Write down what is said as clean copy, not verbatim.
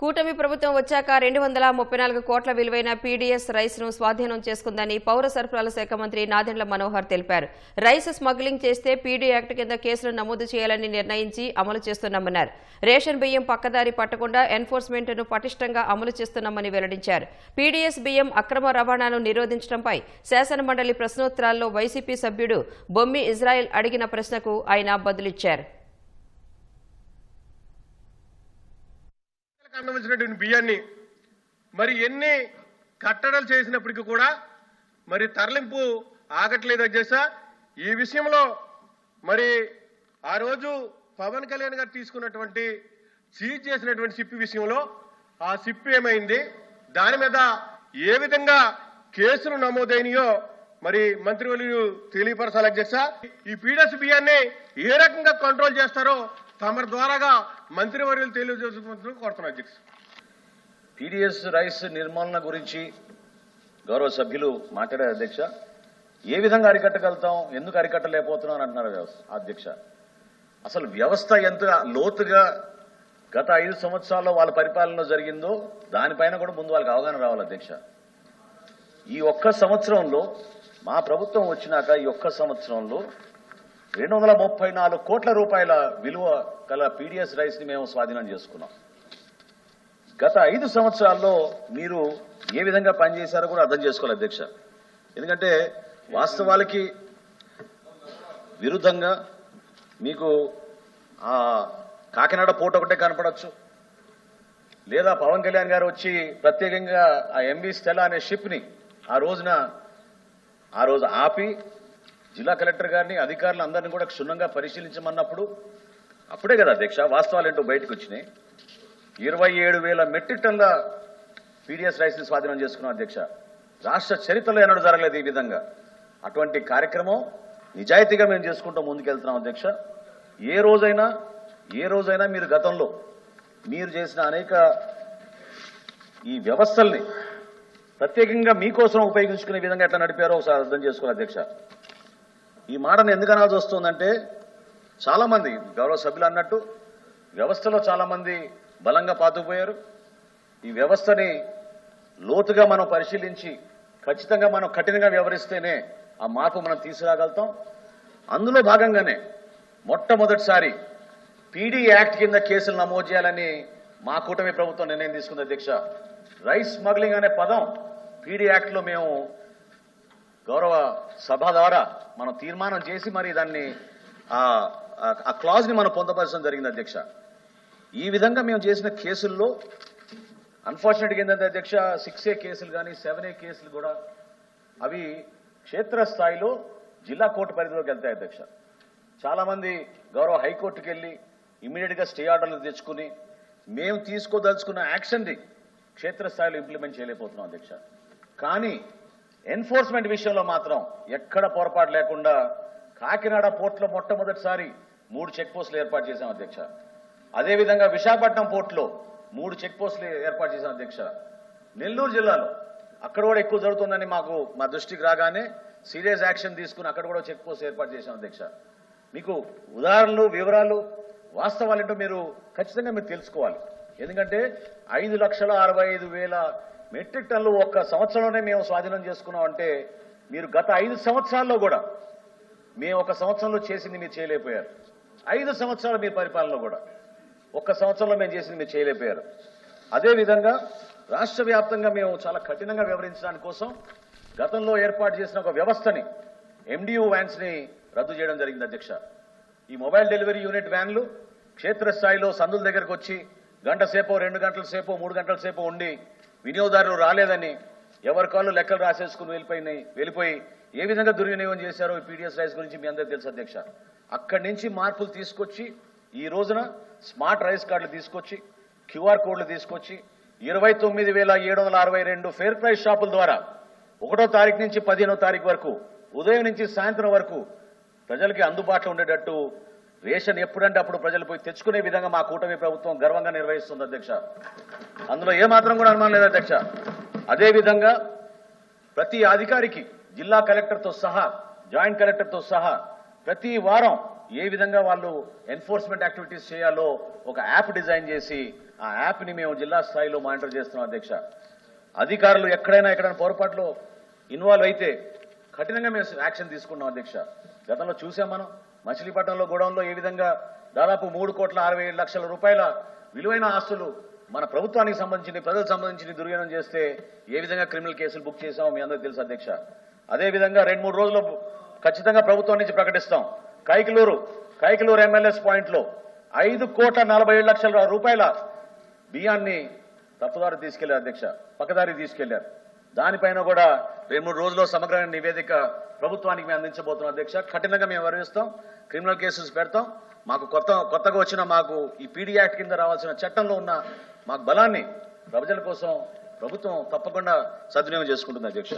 కూటమి ప్రభుత్వం వచ్చాక 234 కోట్ల విలువైన పీడీఎస్ రైస్ ను స్వాధీనం చేసుకుందని పౌర సరఫరాల శాఖ మంత్రి నాదెండ్ల మనోహర్ తెలిపారు. రైస్ స్మగ్లింగ్ చేస్తే పీడీ యాక్ట్ కింద కేసులు నమోదు చేయాలని నిర్ణయించి అమలు చేస్తున్నామన్నారు. రేషన్ బియ్యం పక్కదారి పట్టకుండా ఎన్ఫోర్స్మెంట్ ను పటిష్టంగా అమలు చేస్తున్నామని వెల్లడించారు. పీడీఎస్ బియ్యం అక్రమ రవాణాను నిరోధించడంపై శాసనమండలి ప్రశ్నోత్తరాల్లో వైసీపీ సభ్యుడు బొమ్మి ఇజ్రాయెల్ అడిగిన ప్రశ్నకు ఆయన బదులిచ్చారు. సంబంధించినటువంటి బియ్యాన్ని మరి ఎన్ని కట్టడలు చేసినప్పటికీ కూడా మరి తరలింపు ఆగట్లేదు అధ్యక్ష. ఈ విషయంలో మరి ఆ రోజు పవన్ కళ్యాణ్ గారు తీసుకున్నటువంటి సీజ్ చేసినటువంటి సిప్పి విషయంలో ఆ సిప్పి ఏమైంది, దాని మీద ఏ విధంగా కేసులు నమోదైనయో మరి మంత్రివర్యులు తెలియపరచాలి అధ్యక్ష. ఈ పీడీఎస్ బియ్యాన్ని ఏ రకంగా కంట్రోల్ చేస్తారో తమ ద్వారాగా మంత్రివర్యులు తెలియజేసుకుంటూ కోరుతున్నారు అధ్యక్ష. పీడీఎస్ రైస్ నిర్మూలన గురించి గౌరవ సభ్యులు మాట్లాడారు అధ్యక్ష. ఏ విధంగా అరికట్టగలుగుతాం, ఎందుకు అరికట్టలేకపోతున్నాం అని అంటున్నారు అధ్యక్ష. అసలు వ్యవస్థ ఎంత లోతుగా గత 5 సంవత్సరాల్లో వాళ్ళ పరిపాలనలో జరిగిందో దానిపైన కూడా ముందు వాళ్ళకి అవగాహన రావాలి అధ్యక్ష. ఈ ఒక్క సంవత్సరంలో మా ప్రభుత్వం వచ్చినాక ఈ ఒక్క సంవత్సరంలో 234 కోట్ల రూపాయల విలువ గల పీడీఎస్ రైస్ ని మేము స్వాధీనం చేసుకున్నాం. గత 5 సంవత్సరాల్లో మీరు ఏ విధంగా పనిచేశారో కూడా అర్థం చేసుకోవాలి అధ్యక్ష. ఎందుకంటే వాస్తవాలకి విరుద్ధంగా మీకు ఆ కాకినాడ పోర్ట్ ఒకటే కనపడవచ్చు, లేదా పవన్ కళ్యాణ్ గారు వచ్చి ప్రత్యేకంగా ఆ ఎంబీ స్టెలా అనే షిప్ ని ఆ రోజు ఆపి జిల్లా కలెక్టర్ గారిని అధికారులు అందరినీ కూడా క్షుణ్ణంగా పరిశీలించమన్నప్పుడు అప్పుడే కదా అధ్యక్ష వాస్తవాలు ఏంటో బయటకు వచ్చినాయి. 27,000 మెట్రిక్ టన్ల పీడీఎస్ రైస్ ని స్వాధీనం చేసుకున్నాం అధ్యక్ష. రాష్ట్ర చరిత్రలో ఎన్నడూ జరగలేదు ఈ విధంగా. అటువంటి కార్యక్రమం నిజాయితీగా మేము చేసుకుంటూ ముందుకెళ్తున్నాం అధ్యక్ష. ఏ రోజైనా మీరు గతంలో మీరు చేసిన అనేక ఈ వ్యవస్థల్ని ప్రత్యేకంగా మీకోసం ఉపయోగించుకునే విధంగా ఎట్లా నడిపారో ఒకసారి అర్థం చేసుకోవాలి అధ్యక్ష. ఈ మాటను ఎందుకు అనాల్సి వస్తుందంటే చాలా మంది గౌరవ సభ్యులు అన్నట్టు వ్యవస్థలో చాలా మంది బలంగా పాతుకుపోయారు. ఈ వ్యవస్థని లోతుగా మనం పరిశీలించి ఖచ్చితంగా మనం కఠినంగా వ్యవహరిస్తేనే ఆ మార్పు మనం తీసుకురాగలుగుతాం. అందులో భాగంగానే మొట్టమొదటిసారి పీడీ యాక్ట్ కింద కేసులు నమోదు చేయాలని మా కూటమి ప్రభుత్వం నిర్ణయం తీసుకుంది అధ్యక్ష. రైస్ స్మగ్లింగ్ అనే పదం పీడీ యాక్ట్లో మేము గౌరవ సభ ద్వారా మనం తీర్మానం చేసి మరి దాన్ని ఆ క్లాజ్ ని మనం పొందపరచడం జరిగింది అధ్యక్ష. ఈ విధంగా మేము చేసిన కేసుల్లో అన్ఫార్చునేట్గా ఏంటంటే అధ్యక్ష 6A కేసులు కానీ 7A కేసులు కూడా అవి క్షేత్రస్థాయిలో జిల్లా కోర్టు పరిధిలోకి వెళ్తాయి అధ్యక్ష. చాలా మంది గౌరవ హైకోర్టుకి వెళ్ళి ఇమీడియట్ గా స్టే ఆర్డర్లు తెచ్చుకుని మేము తీసుకోదలుచుకున్న యాక్షన్ ది క్షేత్రస్థాయిలో ఇంప్లిమెంట్ చేయలేకపోతున్నాం అధ్యక్ష. కానీ ఎన్ఫోర్స్మెంట్ విషయంలో మాత్రం ఎక్కడ పొరపాటు లేకుండా కాకినాడ పోర్టులో మొట్టమొదటిసారి 3 చెక్ పోస్టులు ఏర్పాటు చేశాం అధ్యక్ష. అదేవిధంగా విశాఖపట్నం పోర్టులో 3 చెక్ పోస్టులు ఏర్పాటు చేశాం అధ్యక్ష. నెల్లూరు జిల్లాలో అక్కడ కూడా ఎక్కువ జరుగుతుందని మా దృష్టికి రాగానే సీరియస్ యాక్షన్ తీసుకుని అక్కడ కూడా చెక్ పోస్ట్ ఏర్పాటు చేశాం అధ్యక్ష. మీకు ఉదాహరణలు, వివరాలు, వాస్తవాలు ఏంటో మీరు ఖచ్చితంగా మీరు తెలుసుకోవాలి. ఎందుకంటే 5,65,000 మెట్రిక్ టన్లు ఒక్క సంవత్సరంలోనే మేము స్వాధీనం చేసుకున్నాం అంటే మీరు గత 5 సంవత్సరాల్లో కూడా మేము ఒక సంవత్సరంలో చేసింది మీరు చేయలేకపోయారు. 5 సంవత్సరాల మీ పరిపాలనలో కూడా ఒక్క సంవత్సరంలో మేము చేసింది మీరు చేయలేకపోయారు. అదేవిధంగా రాష్ట్ర వ్యాప్తంగా మేము చాలా కఠినంగా వ్యవహరించడానికి కోసం గతంలో ఏర్పాటు చేసిన ఒక వ్యవస్థని MDU వ్యాన్స్ ని రద్దు చేయడం జరిగింది అధ్యక్ష. ఈ మొబైల్ డెలివరీ యూనిట్ వ్యాన్లు క్షేత్రస్థాయిలో సందుల దగ్గరకు వచ్చి గంట సేపో 2 గంటల సేపో 3 గంటల సేపో ఉండి వినియోగదారులు రాలేదని ఎవరి కాళ్ళు లెక్కలు రాసేసుకుని వెళ్ళిపోయి ఏ విధంగా దుర్వినియోగం చేశారో ఈ పీడీఎస్ రైస్ గురించి మీ అందరికీ తెలుసు అధ్యక్ష. అక్కడి నుంచి మార్పులు తీసుకొచ్చి ఈ రోజున స్మార్ట్ రైస్ కార్డులు తీసుకొచ్చి QR కోడ్లు తీసుకొచ్చి 29,762 ఫెయిర్ ప్రైస్ షాపుల ద్వారా 1వ తారీఖు నుంచి 15వ తారీఖు వరకు ఉదయం నుంచి సాయంత్రం వరకు ప్రజలకి అందుబాటులో ఉండేటట్టు రేషన్ ఎప్పుడంటే అప్పుడు ప్రజలు పోయి తెచ్చుకునే విధంగా మా కూటమి ప్రభుత్వం గర్వంగా నిర్వహిస్తుంది అధ్యక్ష. అందులో ఏమాత్రం కూడా అనుమానం లేదు అధ్యక్ష. అదేవిధంగా ప్రతి అధికారికి జిల్లా కలెక్టర్తో సహా జాయింట్ కలెక్టర్తో సహా ప్రతి వారం ఏ విధంగా వాళ్ళు ఎన్ఫోర్స్మెంట్ యాక్టివిటీస్ చేయాలో ఒక యాప్ డిజైన్ చేసి ఆ యాప్ని మేము జిల్లా స్థాయిలో మానిటర్ చేస్తున్నాం అధ్యక్ష. అధికారులు ఎక్కడైనా పొరపాట్లో ఇన్వాల్వ్ అయితే కఠినంగా మేము యాక్షన్ తీసుకున్నాం అధ్యక్ష. గతంలో చూసాం మనం మచిలీపట్నంలో గోడౌన్లో ఏ విధంగా దాదాపు 3,67,00,000 రూపాయల విలువైన ఆస్తులు మన ప్రభుత్వానికి సంబంధించి ప్రజలకు సంబంధించి దుర్వ్యయం చేస్తే ఏ విధంగా క్రిమినల్ కేసులు బుక్ చేశామో మీ అందరికీ తెలుసు అధ్యక్ష. అదేవిధంగా 2-3 రోజుల్లో ఖచ్చితంగా ప్రభుత్వం నుంచి ప్రకటిస్తాం. కైకలూరు ఎమ్మెల్యేస్ పాయింట్లో 5,47,00,000 రూపాయల బియ్యాన్ని తప్పుదారి తీసుకెళ్లారు అధ్యక్ష, పక్కదారి తీసుకెళ్లారు. దానిపైన కూడా 2-3 రోజుల్లో సమగ్రమైన నివేదిక ప్రభుత్వానికి మేము అందించబోతున్నాం అధ్యక్ష. కఠినంగా మేము వివరిస్తాం, క్రిమినల్ కేసెస్ పెడతాం. మాకు కొత్తగా వచ్చిన మాకు ఈ పీడీ యాక్ట్ కింద రావాల్సిన చట్టంలో ఉన్న మాకు బలాన్ని ప్రజల కోసం ప్రభుత్వం తప్పకుండా సద్వినియోగం చేసుకుంటుంది అధ్యక్ష.